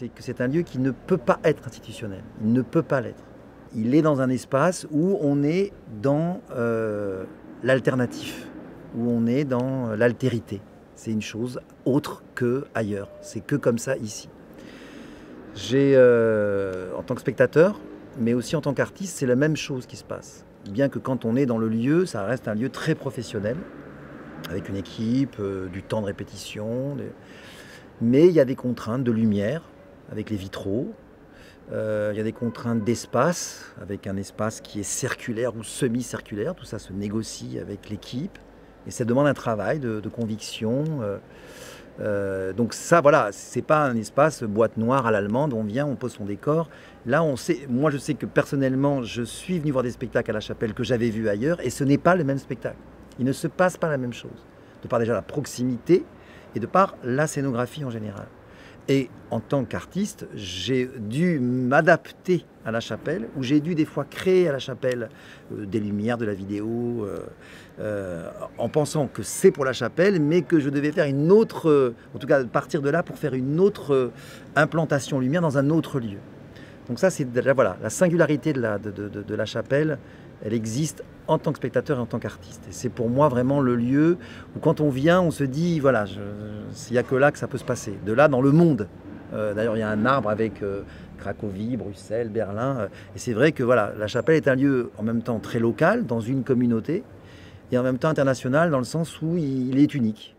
c'est que c'est un lieu qui ne peut pas être institutionnel. Il ne peut pas l'être. Il est dans un espace où on est dans l'alternatif, où on est dans l'altérité. C'est une chose autre qu'ailleurs. C'est que comme ça ici. J'ai, en tant que spectateur, mais aussi en tant qu'artiste, c'est la même chose qui se passe. Bien que quand on est dans le lieu, ça reste un lieu très professionnel, avec une équipe, du temps de répétition. Mais il y a des contraintes de lumière, avec les vitraux. Il y a des contraintes d'espace, avec un espace qui est circulaire ou semi-circulaire. Tout ça se négocie avec l'équipe. Et ça demande un travail de conviction. Donc ça, voilà, c'est pas un espace boîte noire à l'allemande, on vient, on pose son décor. Là, on sait, moi je sais que personnellement, je suis venu voir des spectacles à la Chapelle que j'avais vus ailleurs, et ce n'est pas le même spectacle. Il ne se passe pas la même chose. De par déjà la proximité, et de par la scénographie en général. Et en tant qu'artiste, j'ai dû m'adapter à la Chapelle, où j'ai dû des fois créer à la Chapelle des lumières, de la vidéo, en pensant que c'est pour la Chapelle, mais que je devais faire une autre, en tout cas partir de là pour faire une autre implantation lumière dans un autre lieu. Donc ça, c'est déjà, voilà, la singularité de la Chapelle, elle existe en tant que spectateur et en tant qu'artiste. Et c'est pour moi vraiment le lieu où quand on vient, on se dit, voilà, il n'y a que là que ça peut se passer. De là, dans le monde. D'ailleurs, il y a un arbre avec Cracovie, Bruxelles, Berlin. Et c'est vrai que voilà, la Chapelle est un lieu en même temps très local, dans une communauté, et en même temps international, dans le sens où il est unique.